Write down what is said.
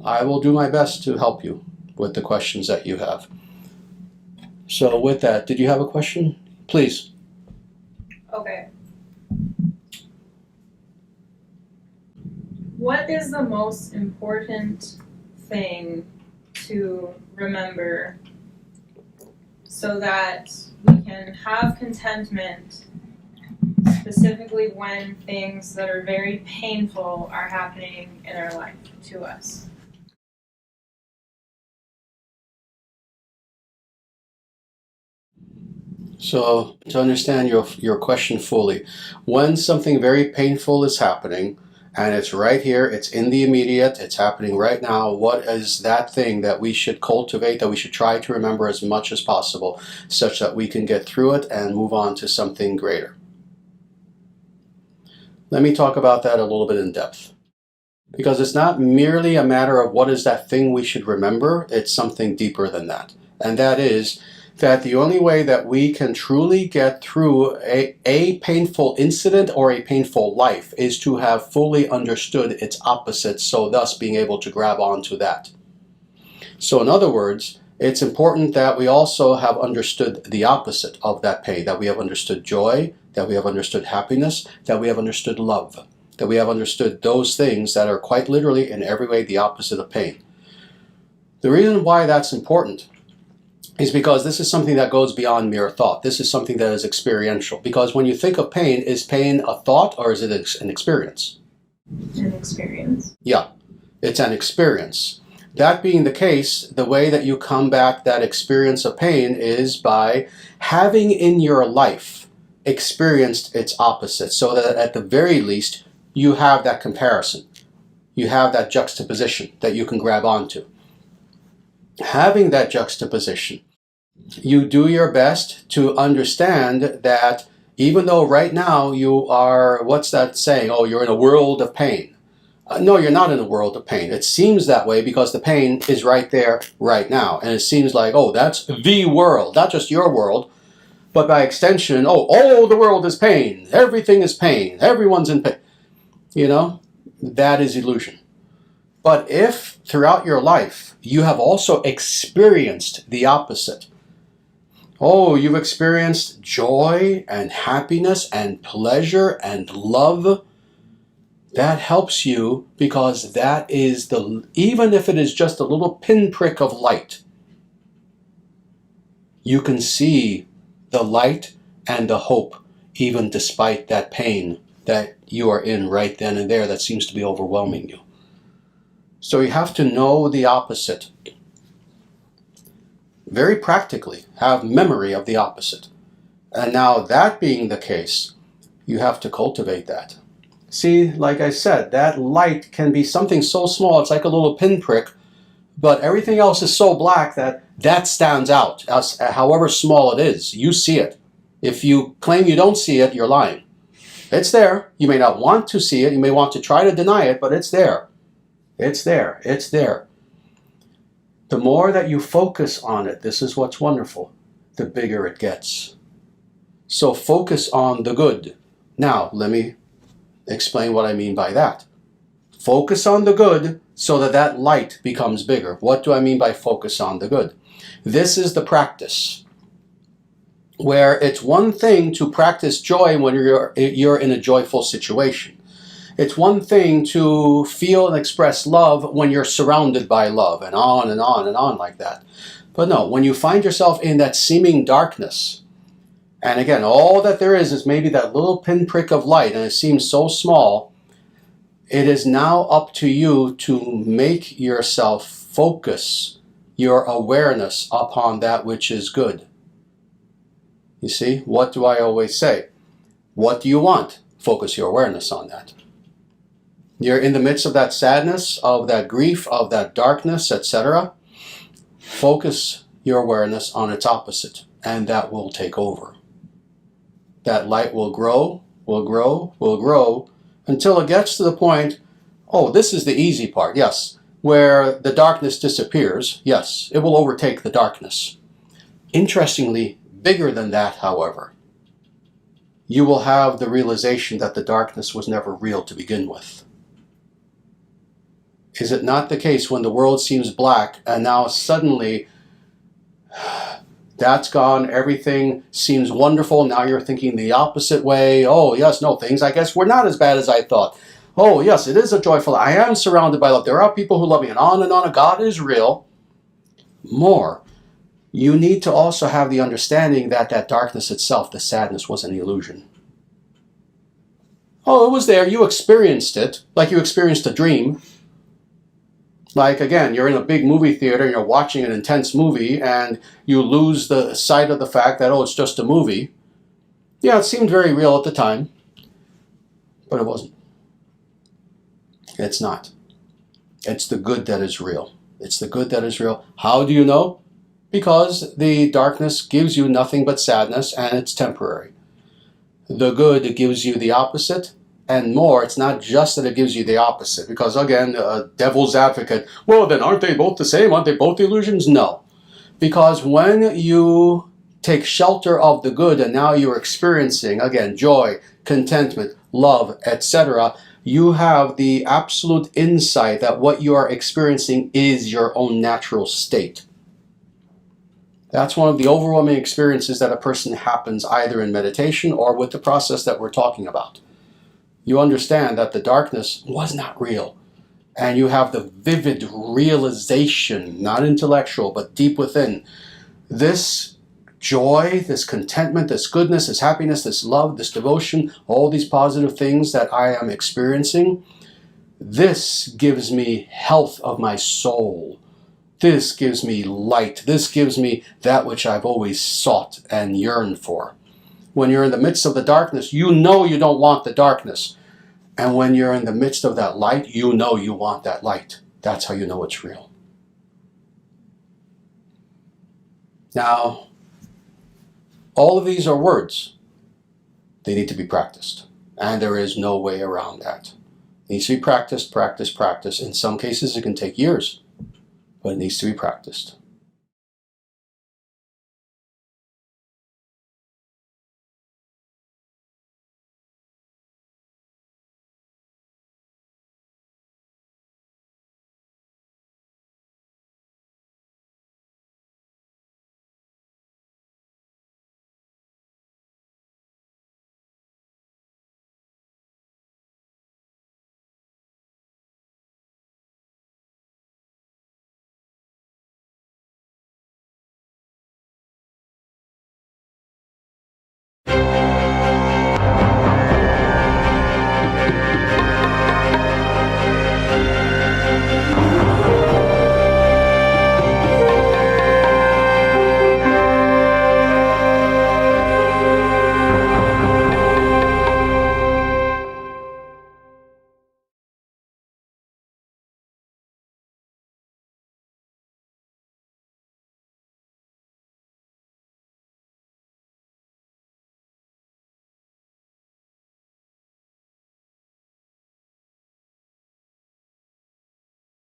I will do my best to help you with the questions that you have. So with that, did you have a question? Please. Okay. What is the most important thing to remember so that we can have contentment, specifically when things that are very painful are happening in our life to us? So to understand your question fully, when something very painful is happening, and it's right here, it's in the immediate, it's happening right now, what is that thing that we should cultivate, that we should try to remember as much as possible, such that we can get through it and move on to something greater? Let me talk about that a little bit in depth. Because it's not merely a matter of what is that thing we should remember, it's something deeper than that. And that is that the only way that we can truly get through a painful incident or a painful life is to have fully understood its opposite, so thus being able to grab onto that. So in other words, it's important that we also have understood the opposite of that pain, that we have understood joy, that we have understood happiness, that we have understood love, that we have understood those things that are quite literally in every way the opposite of pain. The reason why that's important is because this is something that goes beyond mere thought. This is something that is experiential. Because when you think of pain, is pain a thought or is it an experience? An experience. Yeah, it's an experience. That being the case, the way that you combat that experience of pain is by having in your life experienced its opposite, so that at the very least you have that comparison. You have that juxtaposition that you can grab onto. Having that juxtaposition, you do your best to understand that even though right now you are, what's that saying? Oh, you're in a world of pain. No, you're not in a world of pain. It seems that way because the pain is right there, right now. And it seems like, oh, that's the world, not just your world, but by extension, oh, all the world is pain. Everything is pain. Everyone's in pain. You know, that is illusion. But if throughout your life you have also experienced the opposite, oh, you've experienced joy and happiness and pleasure and love, that helps you because that is even if it is just a little pinprick of light, you can see the light and the hope even despite that pain that you are in right then and there that seems to be overwhelming you. So you have to know the opposite. Very practically, have memory of the opposite. And now that being the case, you have to cultivate that. See, like I said, that light can be something so small, it's like a little pinprick, but everything else is so black that stands out, as, however small it is. You see it. If you claim you don't see it, you're lying. It's there. You may not want to see it. You may want to try to deny it, but it's there. It's there. It's there. The more that you focus on it, this is what's wonderful, the bigger it gets. So focus on the good. Now, let me explain what I mean by that. Focus on the good so that that light becomes bigger. What do I mean by focus on the good? This is the practice where it's one thing to practice joy when you're in a joyful situation. It's one thing to feel and express love when you're surrounded by love, and on and on and on like that. But no, when you find yourself in that seeming darkness, and again, all that there is maybe that little pinprick of light, and it seems so small, it is now up to you to make yourself focus your awareness upon that which is good. You see, what do I always say? What do you want? Focus your awareness on that. You're in the midst of that sadness, of that grief, of that darkness, etc. Focus your awareness on its opposite, and that will take over. That light will grow, will grow, will grow, until it gets to the point, oh, this is the easy part, yes, where the darkness disappears, yes, it will overtake the darkness. Interestingly, bigger than that, however, you will have the realization that the darkness was never real to begin with. Is it not the case when the world seems black and now suddenly that's gone, everything seems wonderful, now you're thinking the opposite way? Oh yes, no, things I guess were not as bad as I thought. Oh yes, it is a joyful, I am surrounded by love, there are people who love me, and on, God is real. More, you need to also have the understanding that that darkness itself, the sadness, was an illusion. Oh, it was there, you experienced it, like you experienced a dream. Like, again, you're in a big movie theater, and you're watching an intense movie, and you lose the sight of the fact that, oh, it's just a movie. Yeah, it seemed very real at the time, but it wasn't. It's not. It's the good that is real. It's the good that is real. How do you know? Because the darkness gives you nothing but sadness, and it's temporary. The good gives you the opposite, and more. It's not just that it gives you the opposite, because again, devil's advocate, well then aren't they both the same? Aren't they both illusions? No. Because when you take shelter of the good and now you're experiencing, again, joy, contentment, love, etc., you have the absolute insight that what you are experiencing is your own natural state. That's one of the overwhelming experiences that a person happens either in meditation or with the process that we're talking about. You understand that the darkness was not real. And you have the vivid realization, not intellectual, but deep within. This joy, this contentment, this goodness, this happiness, this love, this devotion, all these positive things that I am experiencing, this gives me health of my soul. This gives me light. This gives me that which I've always sought and yearned for. When you're in the midst of the darkness, you know you don't want the darkness. And when you're in the midst of that light, you know you want that light. That's how you know it's real. Now, all of these are words. They need to be practiced. And there is no way around that. It needs to be practiced, practiced, practiced. In some cases, it can take years, but it needs to be practiced.